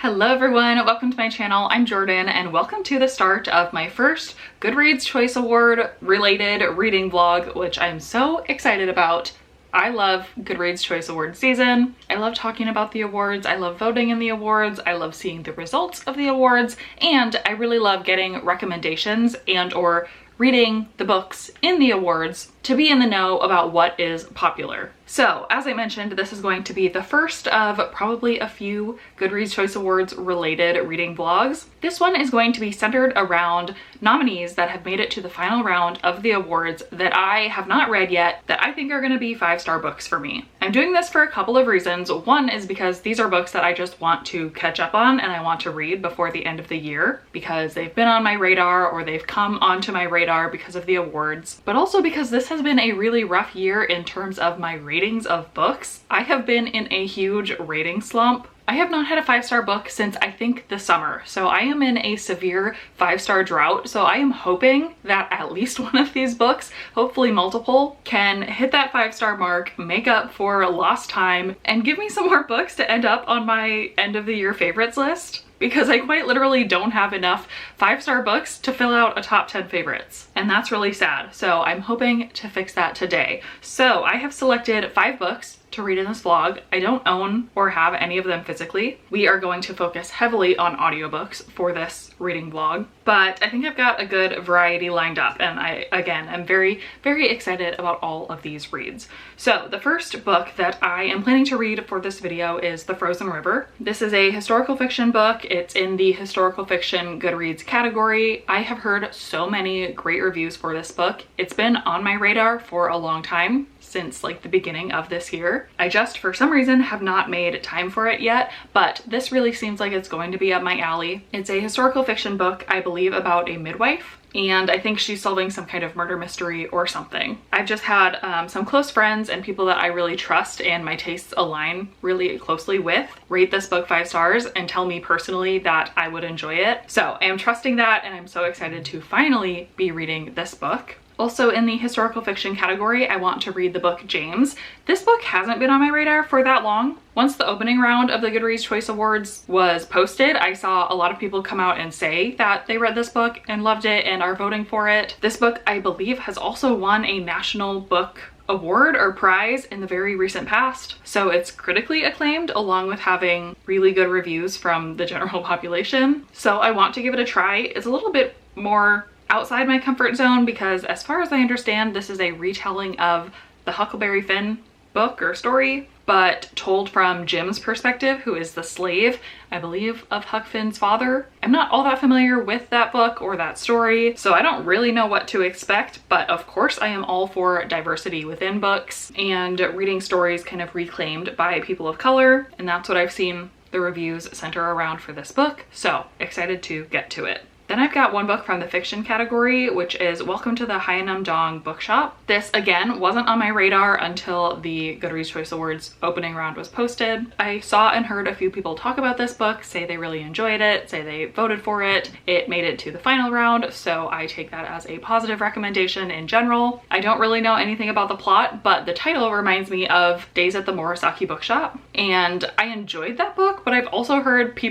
Hello everyone, welcome to my channel. I'm Jordyn and welcome to the start of my first Goodreads Choice Award related reading vlog, which I'm so excited about. I love Goodreads Choice Awards season. I love talking about the awards. I love voting in the awards. I love seeing the results of the awards, and I really love getting recommendations and or reading the books in the awards to be in the know about what is popular. So, as I mentioned, this is going to be the first of probably a few Goodreads Choice Awards related reading vlogs. This one is going to be centered around nominees that have made it to the final round of the awards that I have not read yet that I think are going to be 5-star books for me. I'm doing this for a couple of reasons. One is because these are books that I just want to catch up on and I want to read before the end of the year because they've been on my radar or they've come onto my radar because of the awards, but also because this has been a really rough year in terms of my ratings of books. I have been in a huge rating slump. I have not had a 5-star book since I think the summer, so I am in a severe 5-star drought. So I am hoping that at least one of these books, hopefully multiple, can hit that 5-star mark, make up for lost time, and give me some more books to end up on my end of the year favorites list, because I quite literally don't have enough 5-star books to fill out a top 10 favorites. And that's really sad. So I'm hoping to fix that today. So I have selected 5 books to read in this vlog. I don't own or have any of them physically. We are going to focus heavily on audiobooks for this reading vlog, but I think I've got a good variety lined up, and I, again, am very, very excited about all of these reads. So the first book that I am planning to read for this video is The Frozen River. This is a historical fiction book. It's in the historical fiction Goodreads category. I have heard so many great reviews for this book. It's been on my radar for a long time, since like the beginning of this year. I just, for some reason, have not made time for it yet, but this really seems like it's going to be up my alley. It's a historical fiction book, I believe, about a midwife, and I think she's solving some kind of murder mystery or something. I've just had some close friends and people that I really trust and my tastes align really closely with rate this book 5 stars and tell me personally that I would enjoy it. So I am trusting that, and I'm so excited to finally be reading this book. Also in the historical fiction category, I want to read the book James. This book hasn't been on my radar for that long. Once the opening round of the Goodreads Choice Awards was posted, I saw a lot of people come out and say that they read this book and loved it and are voting for it. This book, I believe, has also won a National Book Award or prize in the very recent past. So it's critically acclaimed, along with having really good reviews from the general population. So I want to give it a try. It's a little bit more outside my comfort zone because, as far as I understand, this is a retelling of the Huckleberry Finn book or story, but told from Jim's perspective, who is the slave, I believe, of Huck Finn's father. I'm not all that familiar with that book or that story, so I don't really know what to expect, but of course I am all for diversity within books and reading stories kind of reclaimed by people of color, and that's what I've seen the reviews center around for this book, so excited to get to it. Then I've got one book from the fiction category, which is Welcome to the Hamdon Bookshop. This, again, wasn't on my radar until the Goodreads Choice Awards opening round was posted. I saw and heard a few people talk about this book, say they really enjoyed it, say they voted for it. It made it to the final round, so I take that as a positive recommendation in general. I don't really know anything about the plot, but the title reminds me of Days at the Morisaki Bookshop, and I enjoyed that book, but I've also heard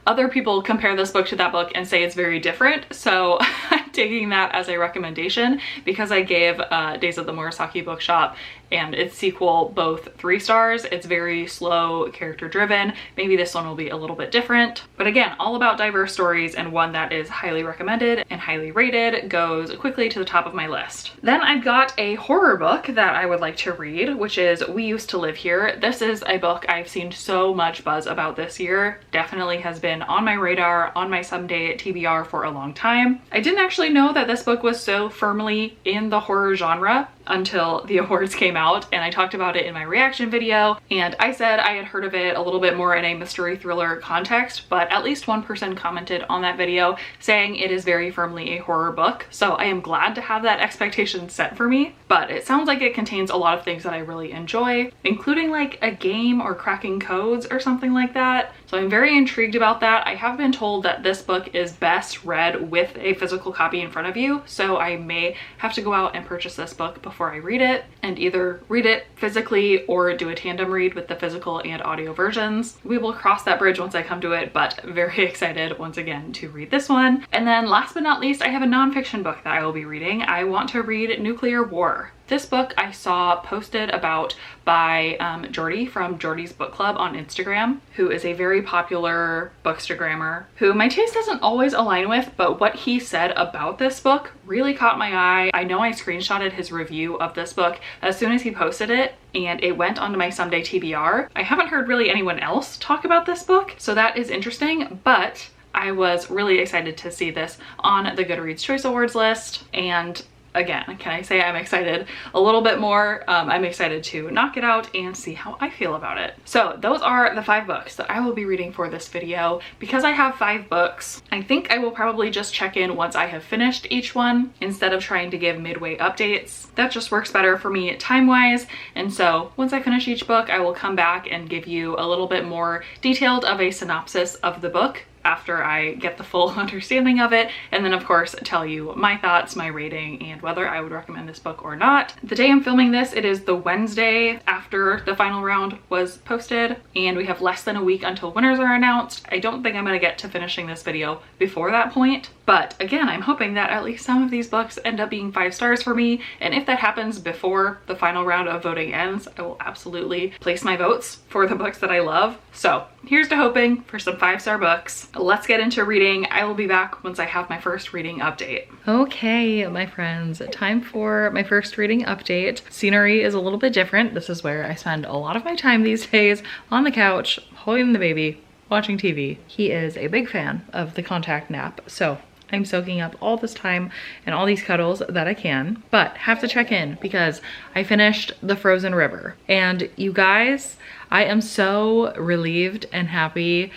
other people compare this book to that book and say it's very different, so I'm taking that as a recommendation because I gave Days at the Morisaki Bookshop and its sequel both 3 stars. It's very slow, character driven. Maybe this one will be a little bit different, but again, all about diverse stories, and one that is highly recommended and highly rated goes quickly to the top of my list. Then I've got a horror book that I would like to read, which is We Used to Live Here. This is a book I've seen so much buzz about this year. Definitely has been on my radar, on my someday TBR for a long time. I didn't actually know that this book was so firmly in the horror genre until the awards came out, and I talked about it in my reaction video, and I said I had heard of it a little bit more in a mystery thriller context, but at least one person commented on that video saying it is very firmly a horror book, so I am glad to have that expectation set for me. But it sounds like it contains a lot of things that I really enjoy, including like a game or cracking codes or something like that. So So I'm very intrigued about that. I have been told that this book is best read with a physical copy in front of you, so I may have to go out and purchase this book before I read it and either read it physically or do a tandem read with the physical and audio versions. We will cross that bridge once I come to it, but very excited once again to read this one. And then last but not least, I have a nonfiction book that I will be reading. I want to read Nuclear War. This book I saw posted about by Jordyn from Jordy's Book Club on Instagram, who is a very popular bookstagrammer who my taste doesn't always align with, but what he said about this book really caught my eye. I know I screenshotted his review of this book as soon as he posted it, and it went onto my someday TBR. I haven't heard really anyone else talk about this book, so that is interesting, but I was really excited to see this on the Goodreads Choice Awards list. And again, can I say I'm excited a little bit more? I'm excited to knock it out and see how I feel about it. So those are the 5 books that I will be reading for this video. Because I have 5 books, I think I will probably just check in once I have finished each one instead of trying to give midway updates. That just works better for me time-wise. And so once I finish each book, I will come back and give you a little bit more detailed of a synopsis of the book after I get the full understanding of it, and then of course tell you my thoughts, my rating, and whether I would recommend this book or not. The day I'm filming this, it is the Wednesday after the final round was posted, and we have less than a week until winners are announced. I don't think I'm gonna get to finishing this video before that point, but again, I'm hoping that at least some of these books end up being 5 stars for me, and if that happens before the final round of voting ends, I will absolutely place my votes for the books that I love. So here's to hoping for some 5-star books. Let's get into reading. I will be back once I have my first reading update. Okay, my friends, time for my first reading update. Scenery is a little bit different. This is where I spend a lot of my time these days, on the couch, holding the baby, watching TV. He is a big fan of the contact nap, so I'm soaking up all this time and all these cuddles that I can, but have to check in because I finished The Frozen River. And you guys, I am so relieved and happy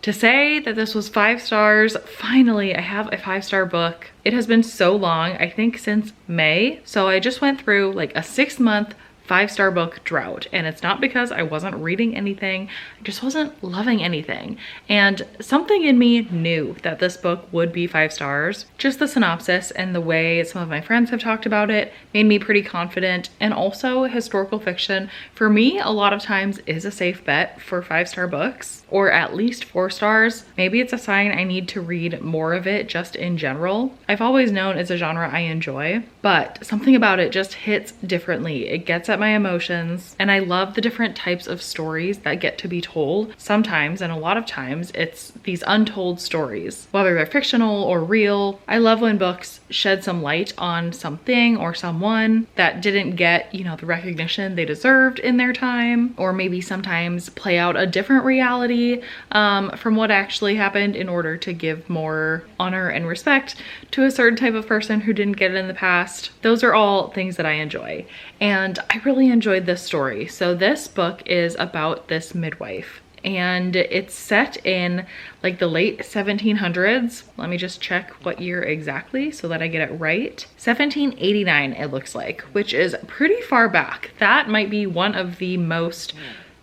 to say that this was 5 stars. Finally, I have a 5-star book. It has been so long, I think since May. So I just went through like a 6-month 5-star book drought, and it's not because I wasn't reading anything, I just wasn't loving anything. And something in me knew that this book would be 5 stars. Just the synopsis and the way some of my friends have talked about it made me pretty confident. And also historical fiction, for me, a lot of times is a safe bet for 5-star books, or at least 4 stars. Maybe it's a sign I need to read more of it just in general. I've always known it's a genre I enjoy, but something about it just hits differently. It gets at my emotions, and I love the different types of stories that get to be told. Sometimes, and a lot of times, it's these untold stories, whether they're fictional or real. I love when books shed some light on something or someone that didn't get, you know, the recognition they deserved in their time, or maybe sometimes play out a different reality from what actually happened in order to give more honor and respect to a certain type of person who didn't get it in the past. Those are all things that I enjoy, and I really enjoyed this story. So this book is about this midwife, and it's set in like the late 1700s. Let me just check what year exactly so that I get it right. 1789 it looks like, which is pretty far back. That might be one of the most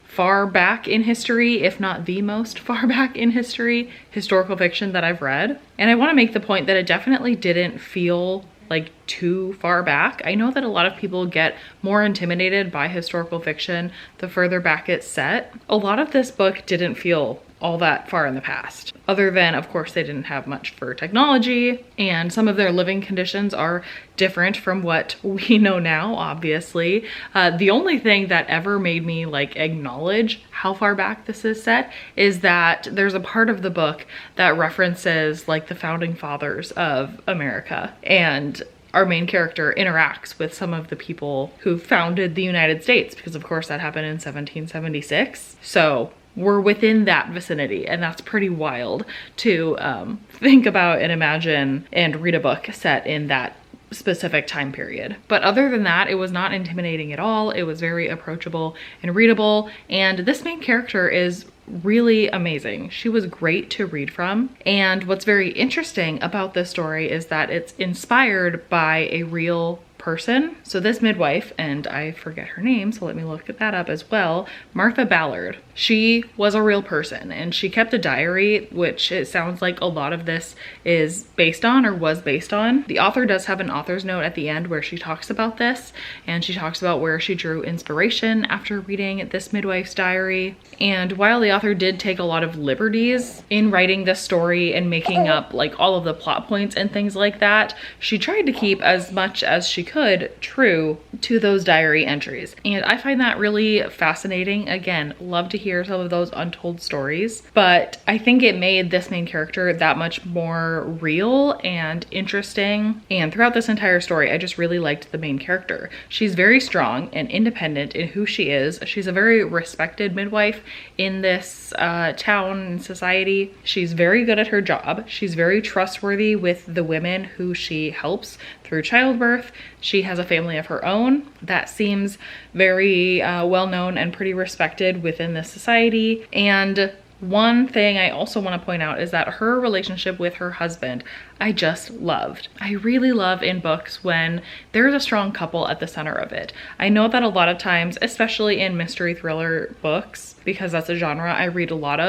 far back in history, if not the most far back in history, historical fiction that I've read. And I want to make the point that it definitely didn't feel like too far back. I know that a lot of people get more intimidated by historical fiction the further back it's set. A lot of this book didn't feel all that far in the past, other than of course they didn't have much for technology, and some of their living conditions are different from what we know now, obviously. The only thing that ever made me like acknowledge how far back this is set is that there's a part of the book that references like the founding fathers of America, and our main character interacts with some of the people who founded the United States, because of course that happened in 1776. So we're within that vicinity, and that's pretty wild to think about and imagine and read a book set in that specific time period. But other than that, it was not intimidating at all. It was very approachable and readable, and this main character is really amazing. She was great to read from. And what's very interesting about this story is that it's inspired by a real person. So this midwife, and I forget her name, so let me look that up as well, Martha Ballard. She was a real person and she kept a diary, which it sounds like a lot of this is based on or was based on. The author does have an author's note at the end where she talks about this, and she talks about where she drew inspiration after reading this midwife's diary. And while the author did take a lot of liberties in writing this story and making up like all of the plot points and things like that, she tried to keep as much as she could true to those diary entries. And I find that really fascinating. Again, love to hear some of those untold stories, but I think it made this main character that much more real and interesting. And throughout this entire story, I just really liked the main character. She's very strong and independent in who she is. She's a very respected midwife in this town and society. She's very good at her job. She's very trustworthy with the women who she helps through childbirth. She has a family of her own that seems very well known and pretty respected within this society. And one thing I also want to point out is that her relationship with her husband, I just loved. I really love in books when there's a strong couple at the center of it. I know that a lot of times, especially in mystery thriller books, because that's a genre I read a lot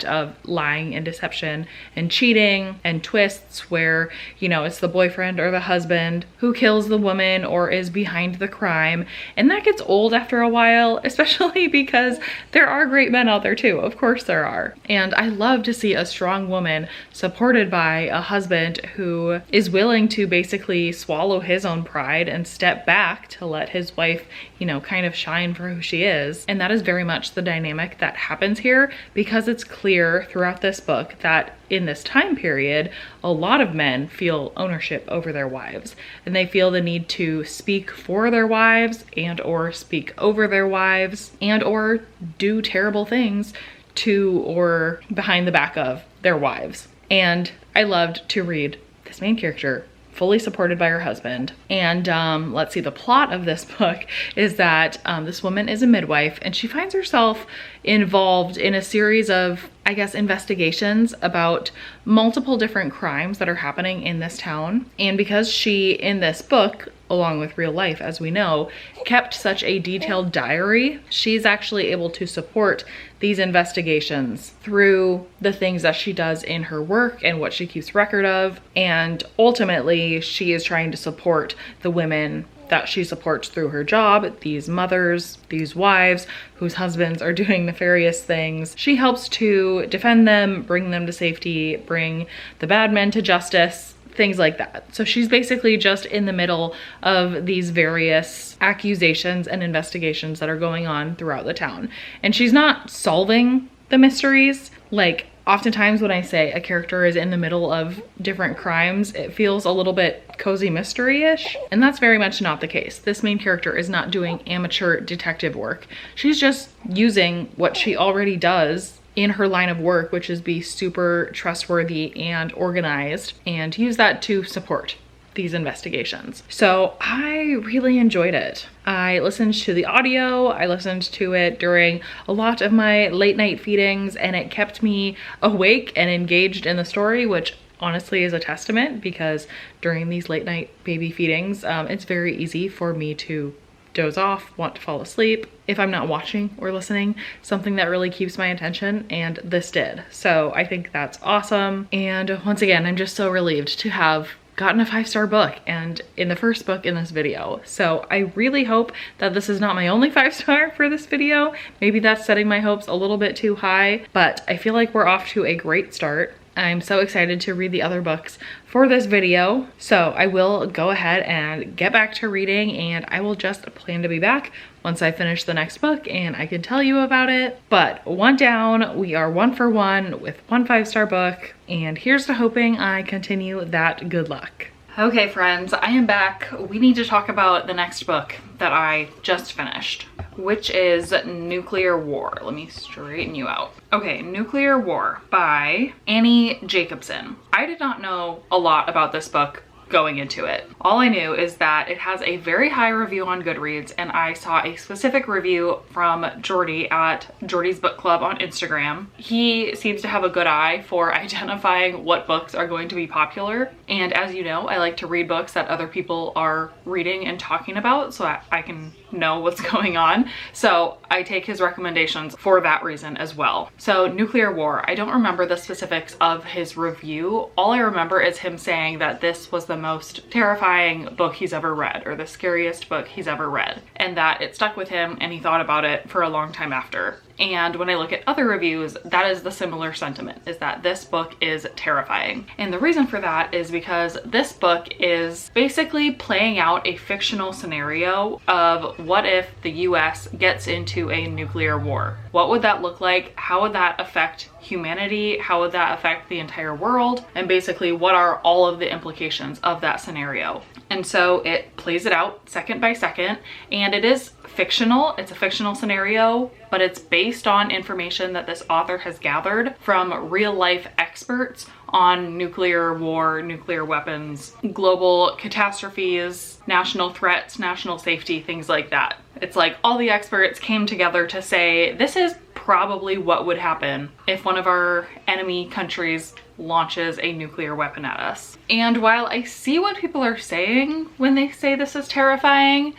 of lying and deception and cheating and twists where, you know, it's the boyfriend or the husband who kills the woman or is behind the crime. And that gets old after a while, especially because there are great men out there too. Of course there are. And I love to see a strong woman supported by a husband who is willing to basically swallow his own pride and step back to let his wife, you know, kind of shine for who she is. And that is very much the dynamic that happens here, because it's clear throughout this book that in this time period, a lot of men feel ownership over their wives, and they feel the need to speak for their wives and or speak over their wives and or do terrible things to or behind the back of their wives. And I loved to read this main character fully supported by her husband. And let's see, the plot of this book is that this woman is a midwife and she finds herself involved in a series of, I guess, investigations about multiple different crimes that are happening in this town. And because she, in this book, along with real life, as we know, kept such a detailed diary, she's actually able to support these investigations through the things that she does in her work and what she keeps record of. And ultimately, she is trying to support the women that she supports through her job, these mothers, these wives whose husbands are doing nefarious things. She helps to defend them, bring them to safety, bring the bad men to justice, things like that. So she's basically just in the middle of these various accusations and investigations that are going on throughout the town. And she's not solving the mysteries. Like, oftentimes when I say a character is in the middle of different crimes, it feels a little bit cozy mystery-ish, and that's very much not the case. This main character is not doing amateur detective work. She's just using what she already does in her line of work, which is be super trustworthy and organized, and use that to support these investigations. So I really enjoyed it. I listened to the audio, I listened to it during a lot of my late night feedings, and it kept me awake and engaged in the story, which honestly is a testament, because during these late night baby feedings, it's very easy for me to doze off, want to fall asleep if I'm not watching or listening, something that really keeps my attention, and this did. So I think that's awesome. And once again, I'm just so relieved to have gotten a 5-star book, and in the first book in this video. So I really hope that this is not my only 5-star for this video. Maybe that's setting my hopes a little bit too high, but I feel like we're off to a great start. I'm so excited to read the other books for this video. So I will go ahead and get back to reading, and I will just plan to be back once I finish the next book and I can tell you about it. But one down, we are 1 for 1 with one 5-star book, and here's to hoping I continue that good luck. Okay friends, I am back. We need to talk about the next book that I just finished, which is Nuclear War. Let me straighten you out. Okay, Nuclear War by Annie Jacobson. I did not know a lot about this book going into it. All I knew is that it has a very high review on Goodreads, and I saw a specific review from Jordyn at Jordy's Book Club on Instagram. He seems to have a good eye for identifying what books are going to be popular. And as you know, I like to read books that other people are reading and talking about so I can know what's going on. So I take his recommendations for that reason as well. So nuclear war, I don't remember the specifics of his review. All I remember is him saying that this was the most terrifying book he's ever read, or the scariest book he's ever read, and that it stuck with him and he thought about it for a long time after. And when I look at other reviews, that is the similar sentiment, is that this book is terrifying. And the reason for that is because this book is basically playing out a fictional scenario of what if the US gets into a nuclear war? What would that look like? How would that affect humanity? How would that affect the entire world? And basically, what are all of the implications of that scenario? And so it plays it out second by second, and it is fictional. It's a fictional scenario, but it's based on information that this author has gathered from real life experts on nuclear war, nuclear weapons, global catastrophes, national threats, national safety, things like that. It's like all the experts came together to say, this is probably what would happen if one of our enemy countries launches a nuclear weapon at us. And while I see what people are saying when they say this is terrifying,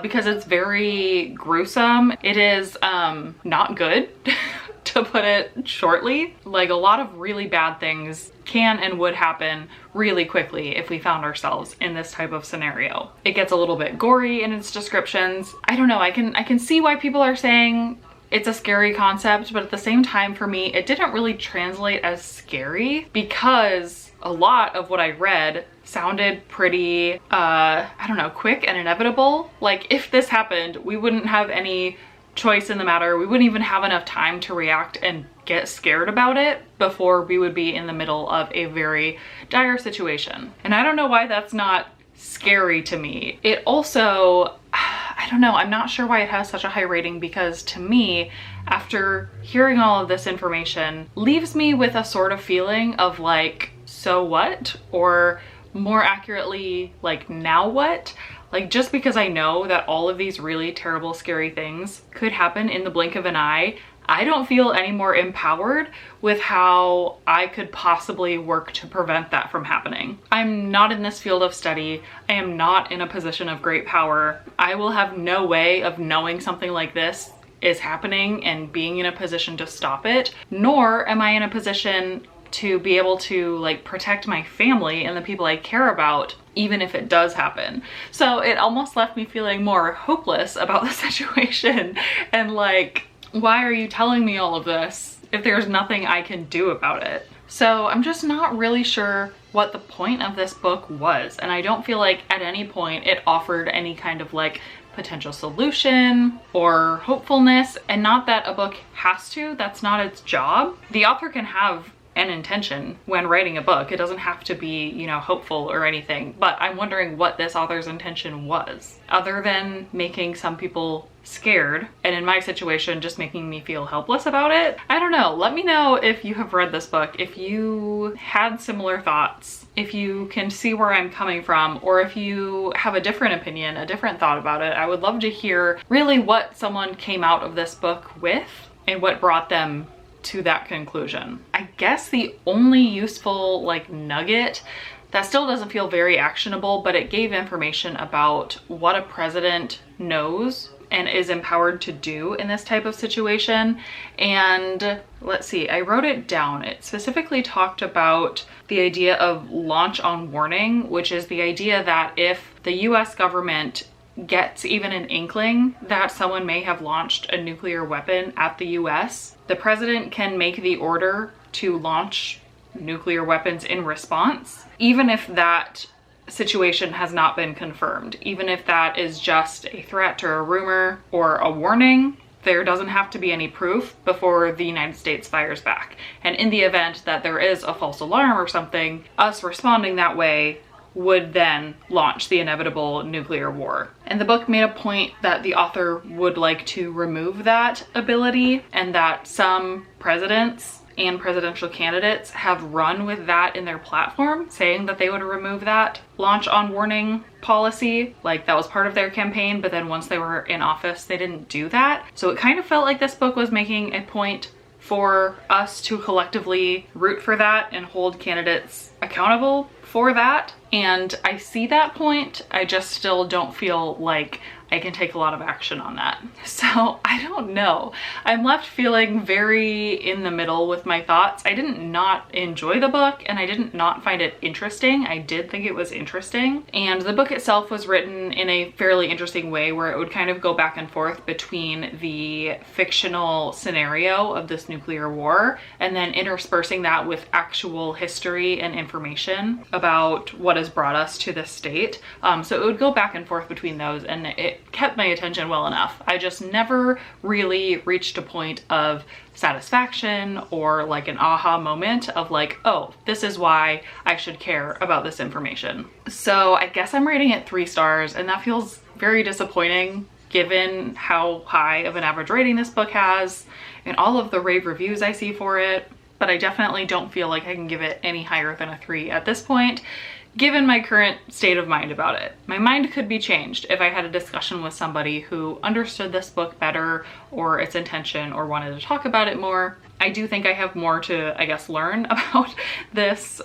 because it's very gruesome, it is not good, to put it shortly. Like, a lot of really bad things can and would happen really quickly if we found ourselves in this type of scenario. It gets a little bit gory in its descriptions. I don't know, I can see why people are saying it's a scary concept, but at the same time, for me, it didn't really translate as scary because a lot of what I read sounded pretty, I don't know, quick and inevitable. Like, if this happened, we wouldn't have any choice in the matter. We wouldn't even have enough time to react and get scared about it before we would be in the middle of a very dire situation. And I don't know why that's not scary to me. It also, I don't know, I'm not sure why it has such a high rating, because to me, after hearing all of this information, leaves me with a sort of feeling of like, so what? Or more accurately, like, now what? Like, just because I know that all of these really terrible, scary things could happen in the blink of an eye, I don't feel any more empowered with how I could possibly work to prevent that from happening. I'm not in this field of study. I am not in a position of great power. I will have no way of knowing something like this is happening and being in a position to stop it, nor am I in a position to be able to like protect my family and the people I care about, even if it does happen. So it almost left me feeling more hopeless about the situation and like, why are you telling me all of this if there's nothing I can do about it? So I'm just not really sure what the point of this book was. And I don't feel like at any point it offered any kind of like potential solution or hopefulness. And not that a book has to, that's not its job. The author can have an intention when writing a book. It doesn't have to be, you know, hopeful or anything, but I'm wondering what this author's intention was, other than making some people scared, and in my situation, just making me feel helpless about it. I don't know. Let me know if you have read this book, if you had similar thoughts, if you can see where I'm coming from, or if you have a different opinion, a different thought about it. I would love to hear really what someone came out of this book with and what brought them to that conclusion. I guess the only useful like nugget that still doesn't feel very actionable, but it gave information about what a president knows and is empowered to do in this type of situation. And let's see, I wrote it down. It specifically talked about the idea of launch on warning, which is the idea that if the US government gets even an inkling that someone may have launched a nuclear weapon at the US, the president can make the order to launch nuclear weapons in response, even if that situation has not been confirmed. Even if that is just a threat or a rumor or a warning, there doesn't have to be any proof before the United States fires back. And in the event that there is a false alarm or something, us responding that way would then launch the inevitable nuclear war. And the book made a point that the author would like to remove that ability, and that some presidents and presidential candidates have run with that in their platform, saying that they would remove that launch on warning policy. Like, that was part of their campaign, but then once they were in office, they didn't do that. So it kind of felt like this book was making a point for us to collectively root for that and hold candidates accountable for that. And I see that point. I just still don't feel like I can take a lot of action on that. So I don't know. I'm left feeling very in the middle with my thoughts. I didn't not enjoy the book, and I didn't not find it interesting. I did think it was interesting. And the book itself was written in a fairly interesting way where it would kind of go back and forth between the fictional scenario of this nuclear war and then interspersing that with actual history and information about what has brought us to this state. So it would go back and forth between those, and it kept my attention well enough. I just never really reached a point of satisfaction or like an aha moment of like, oh, this is why I should care about this information. So I guess I'm rating it 3 stars, and that feels very disappointing given how high of an average rating this book has and all of the rave reviews I see for it. But I definitely don't feel like I can give it any higher than a 3 at this point, given my current state of mind about it. My mind could be changed if I had a discussion with somebody who understood this book better or its intention or wanted to talk about it more. I do think I have more to, I guess, learn about this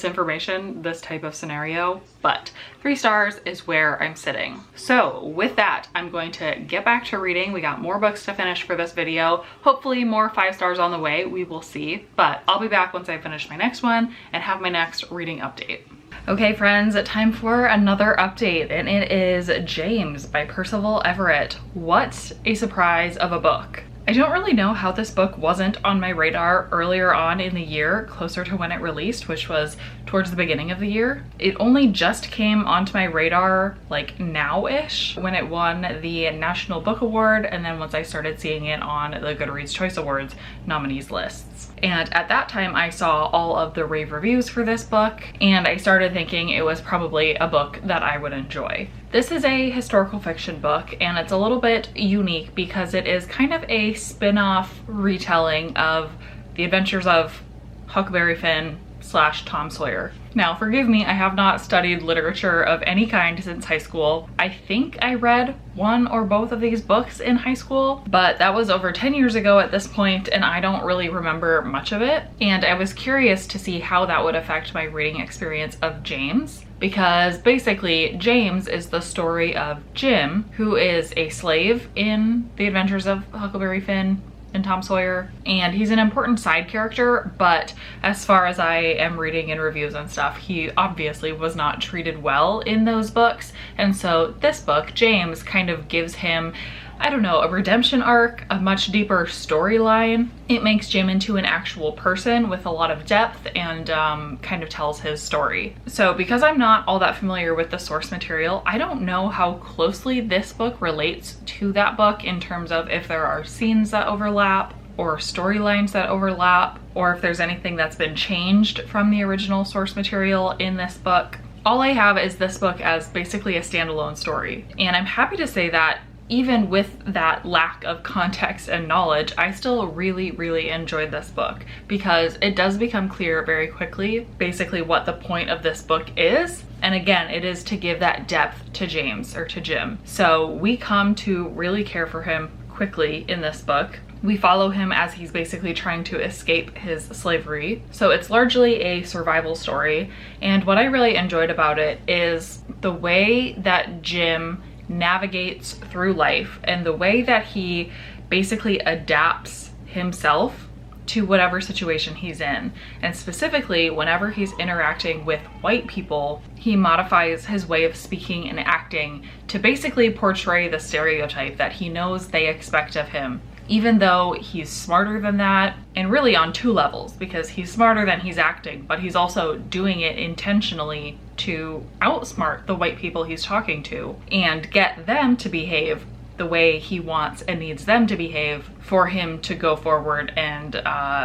information, this type of scenario, but 3 stars is where I'm sitting. So with that, I'm going to get back to reading. We got more books to finish for this video. Hopefully more 5 stars on the way, we will see, but I'll be back once I finish my next one and have my next reading update. Okay friends, time for another update, and it is James by Percival Everett. What a surprise of a book. I don't really know how this book wasn't on my radar earlier on in the year, closer to when it released, which was towards the beginning of the year. It only just came onto my radar like now-ish when it won the National Book Award, and then once I started seeing it on the Goodreads Choice Awards nominees lists. And at that time I saw all of the rave reviews for this book, and I started thinking it was probably a book that I would enjoy. This is a historical fiction book, and it's a little bit unique because it is kind of a spin-off retelling of the adventures of Huckleberry Finn / Tom Sawyer. Now, forgive me, I have not studied literature of any kind since high school. I think I read one or both of these books in high school, but that was over 10 years ago at this point, and I don't really remember much of it. And I was curious to see how that would affect my reading experience of James, because basically James is the story of Jim, who is a slave in the adventures of Huckleberry Finn and Tom Sawyer, and he's an important side character, but as far as I am reading in reviews and stuff, he obviously was not treated well in those books. And so this book, James, kind of gives him, I don't know, a redemption arc, a much deeper storyline. It makes Jim into an actual person with a lot of depth and kind of tells his story. So because I'm not all that familiar with the source material, I don't know how closely this book relates to that book in terms of if there are scenes that overlap or storylines that overlap, or if there's anything that's been changed from the original source material in this book. All I have is this book as basically a standalone story, and I'm happy to say that even with that lack of context and knowledge, I still really enjoyed this book because it does become clear very quickly basically what the point of this book is. And again, it is to give that depth to James, or to Jim. So we come to really care for him quickly in this book. We follow him as he's basically trying to escape his slavery. So it's largely a survival story. And what I really enjoyed about it is the way that Jim navigates through life and the way that he basically adapts himself to whatever situation he's in. And specifically, whenever he's interacting with white people, he modifies his way of speaking and acting to basically portray the stereotype that he knows they expect of him, even though he's smarter than that, and really on 2 levels, because he's smarter than he's acting, but he's also doing it intentionally to outsmart the white people he's talking to and get them to behave the way he wants and needs them to behave for him to go forward and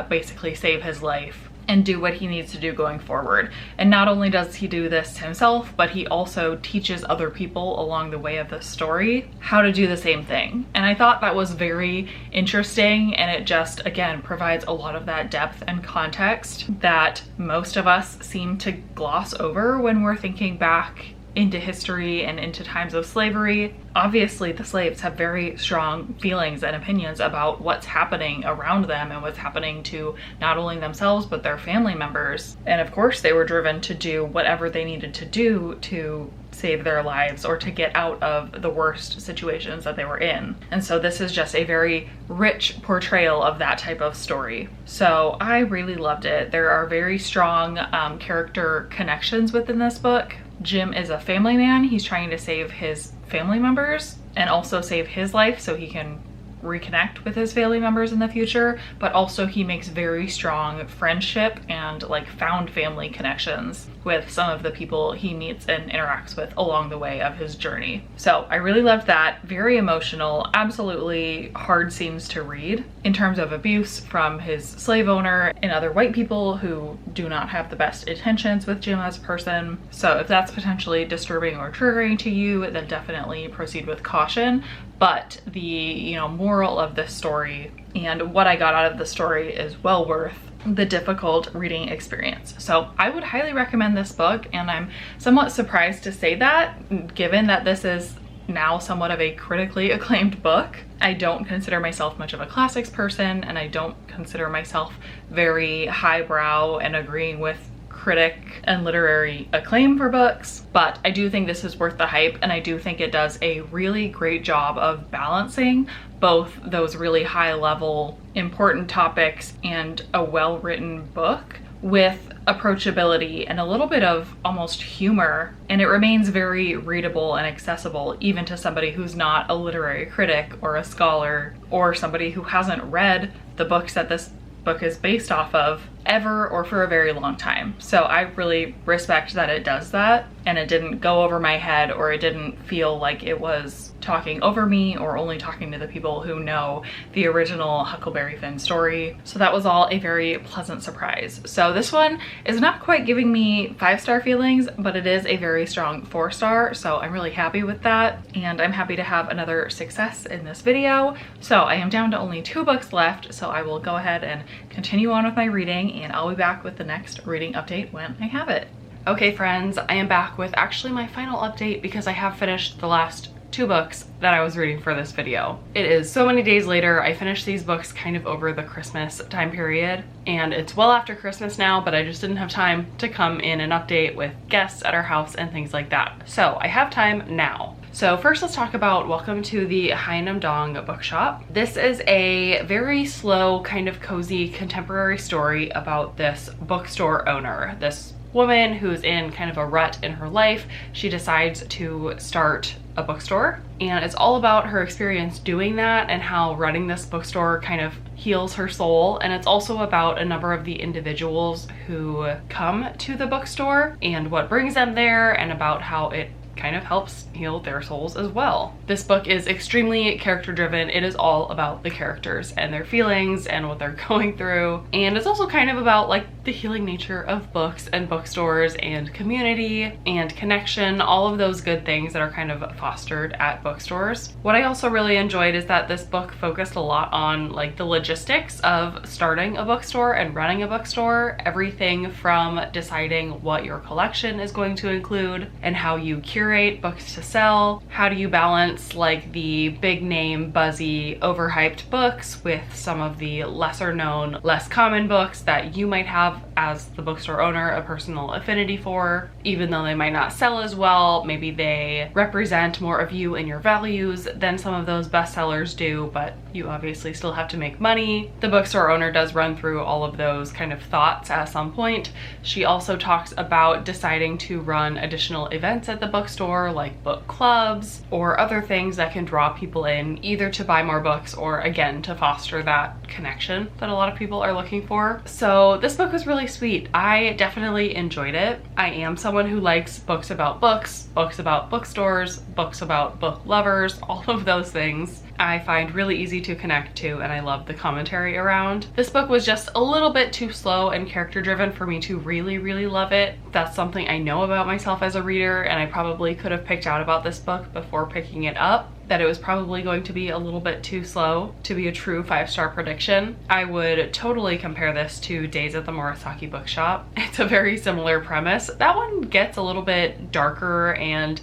basically save his life and do what he needs to do going forward. And not only does he do this himself, but he also teaches other people along the way of the story how to do the same thing. And I thought that was very interesting, and it just, again, provides a lot of that depth and context that most of us seem to gloss over when we're thinking back into history and into times of slavery. Obviously, the slaves have very strong feelings and opinions about what's happening around them and what's happening to not only themselves but their family members. And of course, they were driven to do whatever they needed to do to save their lives or to get out of the worst situations that they were in. And so this is just a very rich portrayal of that type of story. So I really loved it. There are very strong character connections within this book. Jim is a family man. He's trying to save his family members and also save his life so he can reconnect with his family members in the future, but also he makes very strong friendship and like found family connections with some of the people he meets and interacts with along the way of his journey. So I really loved that. Very emotional, absolutely hard scenes to read in terms of abuse from his slave owner and other white people who do not have the best intentions with Jim as a person. So if that's potentially disturbing or triggering to you, then definitely proceed with caution. But the, you know, moral of this story and what I got out of the story is well worth the difficult reading experience. So I would highly recommend this book, and I'm somewhat surprised to say that, given that this is now somewhat of a critically acclaimed book. I don't consider myself much of a classics person, and I don't consider myself very highbrow and agreeing with critic and literary acclaim for books, but I do think this is worth the hype, and I do think it does a really great job of balancing both those really high level important topics and a well-written book with approachability and a little bit of almost humor, and it remains very readable and accessible even to somebody who's not a literary critic or a scholar or somebody who hasn't read the books that this book is based off of ever or for a very long time. So I really respect that it does that, and it didn't go over my head, or it didn't feel like it was talking over me or only talking to the people who know the original Huckleberry Finn story. So that was all a very pleasant surprise. So this one is not quite giving me 5-star feelings, but it is a very strong 4-star. So I'm really happy with that, and I'm happy to have another success in this video. So I am down to only 2 books left, so I will go ahead and continue on with my reading, and I'll be back with the next reading update when I have it. Okay friends, I am back with actually my final update because I have finished the last 2 books that I was reading for this video. It is so many days later. I finished these books kind of over the Christmas time period, and it's well after Christmas now, but I just didn't have time to come in and update with guests at our house and things like that. So I have time now. So first let's talk about Welcome to the Hamdon Bookshop. This is a very slow, kind of cozy contemporary story about this bookstore owner, this woman who's in kind of a rut in her life. She decides to start a bookstore, and it's all about her experience doing that and how running this bookstore kind of heals her soul. And it's also about a number of the individuals who come to the bookstore and what brings them there, and about how it kind of helps heal their souls as well. This book is extremely character driven. It is all about the characters and their feelings and what they're going through. And it's also kind of about like the healing nature of books and bookstores and community and connection, all of those good things that are kind of fostered at bookstores. What I also really enjoyed is that this book focused a lot on like the logistics of starting a bookstore and running a bookstore. Everything from deciding what your collection is going to include and how you curate books to sell. How do you balance like the big name, buzzy, overhyped books with some of the lesser known, less common books that you might have as the bookstore owner a personal affinity for, even though they might not sell as well. Maybe they represent more of you and your values than some of those bestsellers do, but you obviously still have to make money. The bookstore owner does run through all of those kind of thoughts at some point. She also talks about deciding to run additional events at the bookstore, like book clubs or other things that can draw people in, either to buy more books or again to foster that connection that a lot of people are looking for. So this book was really sweet. I definitely enjoyed it. I am someone who likes books about books, books about bookstores, books about book lovers, all of those things. I find really easy to connect to, and I love the commentary around. This book was just a little bit too slow and character driven for me to really love it. That's something I know about myself as a reader, and I probably could have picked out about this book before picking it up, that it was probably going to be a little bit too slow to be a true 5-star prediction. I would totally compare this to Days at the Murasaki Bookshop. It's a very similar premise. That one gets a little bit darker and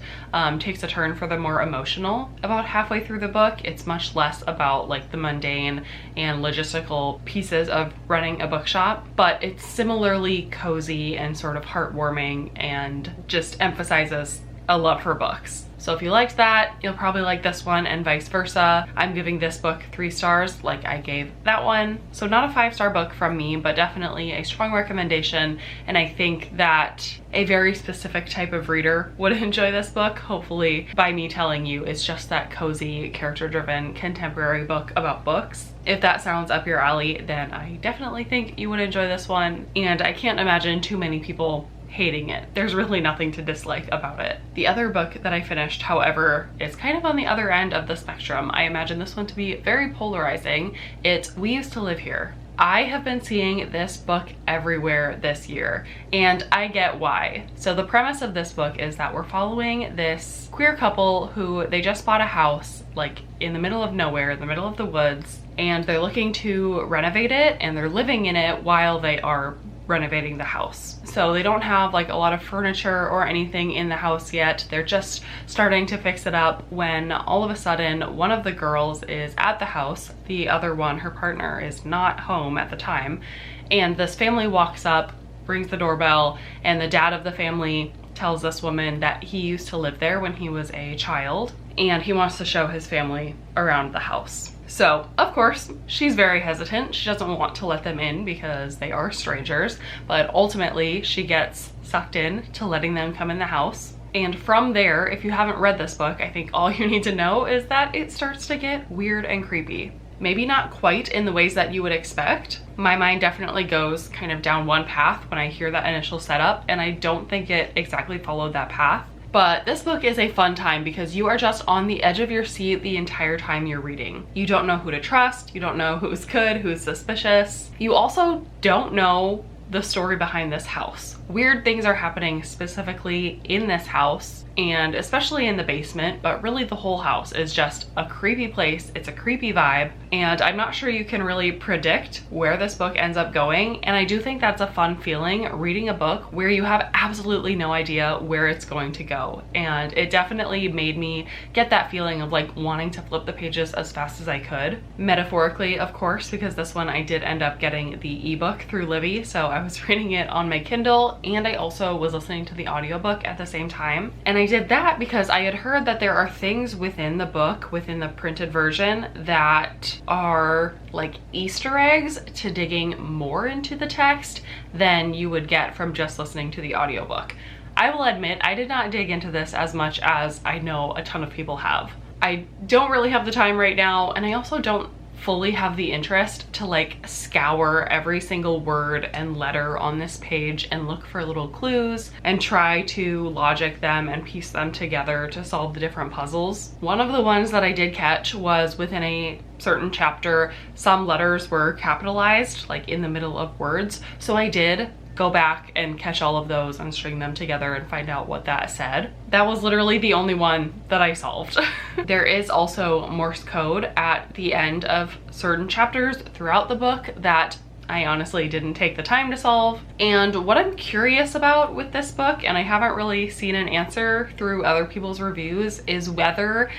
takes a turn for the more emotional about halfway through the book. It's much less about like the mundane and logistical pieces of running a bookshop, but it's similarly cozy and sort of heartwarming and just emphasizes a love for books. So if you liked that, you'll probably like this one, and vice versa. I'm giving this book 3 stars like I gave that one. So not a 5-star book from me, but definitely a strong recommendation. And I think that a very specific type of reader would enjoy this book, hopefully by me telling you it's just that cozy, character-driven, contemporary book about books. If that sounds up your alley, then I definitely think you would enjoy this one. And I can't imagine too many people hating it. There's really nothing to dislike about it. The other book that I finished, however, is kind of on the other end of the spectrum. I imagine this one to be very polarizing. It's We Used to Live Here. I have been seeing this book everywhere this year, and I get why. So the premise of this book is that we're following this queer couple who they just bought a house like in the middle of nowhere, in the middle of the woods, and they're looking to renovate it, and they're living in it while they are renovating the house. So they don't have like a lot of furniture or anything in the house yet. They're just starting to fix it up when all of a sudden one of the girls is at the house. The other one, her partner, is not home at the time. And this family walks up, rings the doorbell, and the dad of the family tells this woman that he used to live there when he was a child, and he wants to show his family around the house. So, of course, she's very hesitant. She doesn't want to let them in because they are strangers, but ultimately she gets sucked in to letting them come in the house. And from there, if you haven't read this book, I think all you need to know is that it starts to get weird and creepy. Maybe not quite in the ways that you would expect. My mind definitely goes kind of down one path when I hear that initial setup, and I don't think it exactly followed that path. But this book is a fun time because you are just on the edge of your seat the entire time you're reading. You don't know who to trust, you don't know who's good, who's suspicious. You also don't know the story behind this house. Weird things are happening specifically in this house, and especially in the basement, but really the whole house is just a creepy place. It's a creepy vibe, and I'm not sure you can really predict where this book ends up going. And I do think that's a fun feeling, reading a book where you have absolutely no idea where it's going to go. And it definitely made me get that feeling of like wanting to flip the pages as fast as I could. Metaphorically, of course, because this one I did end up getting the ebook through Libby, so I was reading it on my Kindle, and I also was listening to the audiobook at the same time. And I did that because I had heard that there are things within the book, within the printed version, that are like Easter eggs to digging more into the text than you would get from just listening to the audiobook. I will admit, I did not dig into this as much as I know a ton of people have. I don't really have the time right now, and I also don't fully have the interest to like scour every single word and letter on this page and look for little clues and try to logic them and piece them together to solve the different puzzles. One of the ones that I did catch was within a certain chapter, some letters were capitalized like in the middle of words. So I did go back and catch all of those and string them together and find out what that said. That was literally the only one that I solved. There is also Morse code at the end of certain chapters throughout the book that I honestly didn't take the time to solve. And what I'm curious about with this book, and I haven't really seen an answer through other people's reviews, is whether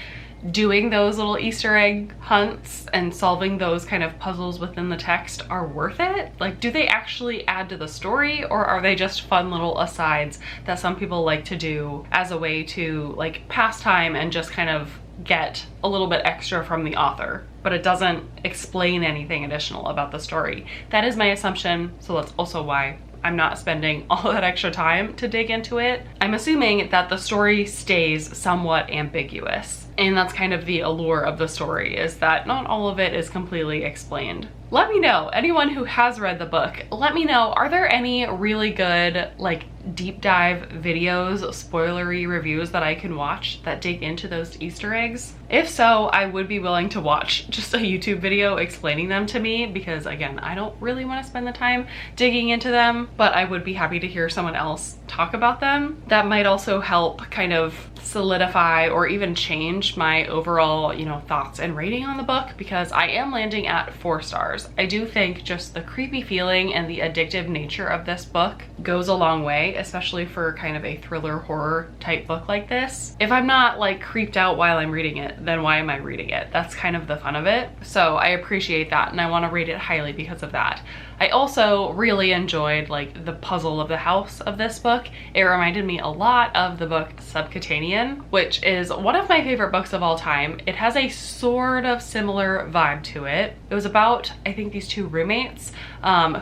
doing those little Easter egg hunts and solving those kind of puzzles within the text are worth it. Like, do they actually add to the story, or are they just fun little asides that some people like to do as a way to like pass time and just kind of get a little bit extra from the author, but it doesn't explain anything additional about the story? That is my assumption, so that's also why I'm not spending all that extra time to dig into it. I'm assuming that the story stays somewhat ambiguous, and that's kind of the allure of the story, is that not all of it is completely explained. let me know, anyone who has read the book, let me know, are there any really good like deep dive videos, spoilery reviews that I can watch that dig into those Easter eggs? If so, I would be willing to watch just a YouTube video explaining them to me, because again, I don't really want to spend the time digging into them, but I would be happy to hear someone else talk about them. That might also help kind of solidify or even change my overall, you know, thoughts and rating on the book, because I am landing at 4 stars. I do think just the creepy feeling and the addictive nature of this book goes a long way, especially for kind of a thriller horror type book like this. If I'm not like creeped out while I'm reading it, then why am I reading it? That's kind of the fun of it. So I appreciate that, and I want to rate it highly because of that. I also really enjoyed like the puzzle of the house of this book. It reminded me a lot of the book Subcutanean, which is one of my favorite books of all time. It has a sort of similar vibe to it. It was about, I think, these 2 roommates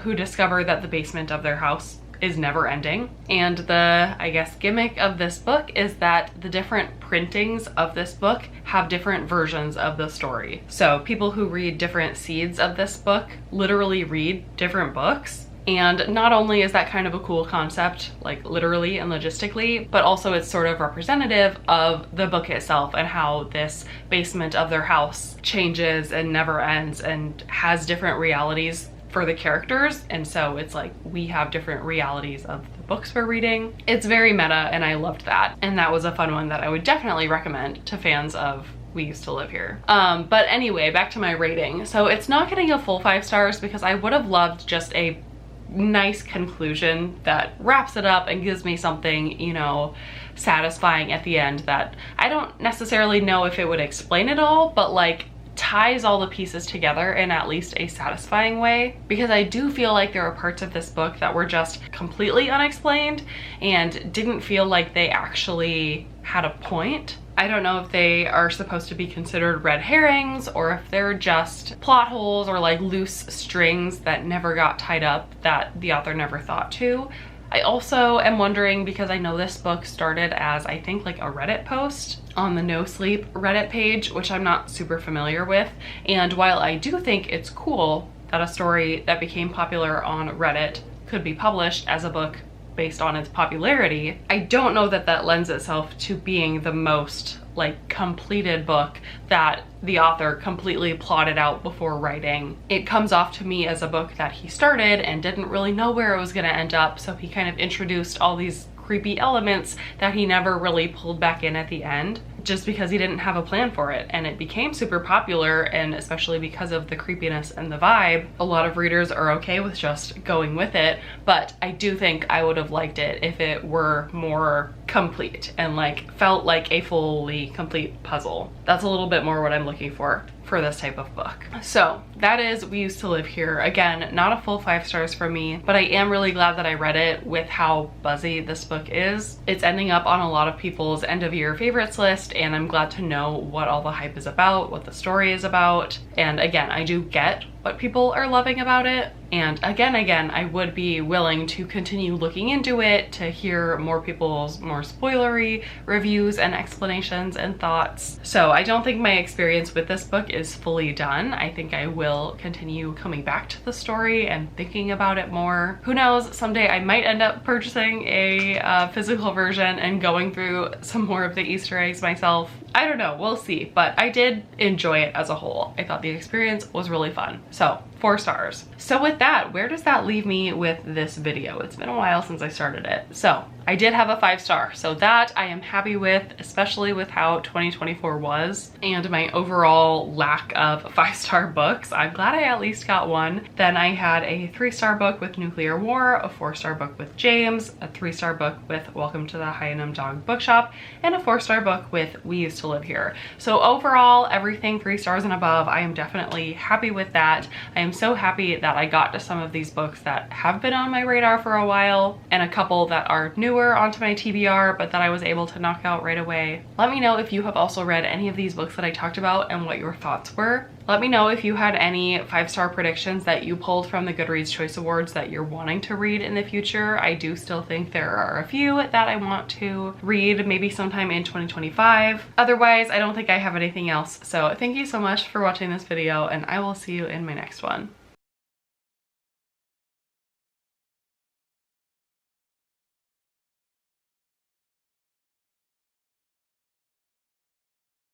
who discover that the basement of their house is never ending. And the, I guess, gimmick of this book is that the different printings of this book have different versions of the story. So people who read different seeds of this book literally read different books. And not only is that kind of a cool concept, like literally and logistically, but also it's sort of representative of the book itself and how this basement of their house changes and never ends and has different realities for the characters. And so it's like we have different realities of the books we're reading. It's very meta, and I loved that. And that was a fun one that I would definitely recommend to fans of We Used to Live Here. But anyway, back to my rating. So it's not getting a full 5 stars because I would have loved just a nice conclusion that wraps it up and gives me something, you know, satisfying at the end that I don't necessarily know if it would explain it all, but like ties all the pieces together in at least a satisfying way, because I do feel like there are parts of this book that were just completely unexplained and didn't feel like they actually had a point. I don't know if they are supposed to be considered red herrings or if they're just plot holes or like loose strings that never got tied up that the author never thought to. I also am wondering, because I know this book started as, I think, like a Reddit post on the No Sleep Reddit page, which I'm not super familiar with. And while I do think it's cool that a story that became popular on Reddit could be published as a book based on its popularity, I don't know that that lends itself to being the most like completed book that the author completely plotted out before writing. It comes off to me as a book that he started and didn't really know where it was going to end up, so he kind of introduced all these creepy elements that he never really pulled back in at the end, just because he didn't have a plan for it. And it became super popular, and especially because of the creepiness and the vibe, a lot of readers are okay with just going with it. But I do think I would have liked it if it were more complete and like felt like a fully complete puzzle. That's a little bit more what I'm looking for this type of book. So that is We Used to Live Here. Again, not a full 5 stars from me, but I am really glad that I read it with how buzzy this book is. It's ending up on a lot of people's end of year favorites list, and I'm glad to know what all the hype is about, what the story is about. And again, I do get what people are loving about it. And again, I would be willing to continue looking into it to hear more people's more spoilery reviews and explanations and thoughts. So I don't think my experience with this book is fully done. I think I will continue coming back to the story and thinking about it more. Who knows, someday I might end up purchasing a physical version and going through some more of the Easter eggs myself. I don't know, we'll see, but I did enjoy it as a whole. I thought the experience was really fun. So 4 stars. So with that, where does that leave me with this video? It's been a while since I started it. So I did have a 5 star. So that I am happy with, especially with how 2024 was and my overall lack of 5-star books. I'm glad I at least got one. Then I had a 3-star book with Nuclear War, a 4-star book with James, a 3-star book with Welcome to the Hamdon Bookshop, and a 4-star book with We Used to Live Here. So overall, everything 3 stars and above, I am definitely happy with that. I am so happy that I got to some of these books that have been on my radar for a while, and a couple that are newer onto my TBR, but that I was able to knock out right away. Let me know if you have also read any of these books that I talked about and what your thoughts were. Let me know if you had any 5-star predictions that you pulled from the Goodreads Choice Awards that you're wanting to read in the future. I do still think there are a few that I want to read maybe sometime in 2025. Otherwise, I don't think I have anything else. So thank you so much for watching this video, and I will see you in my next one.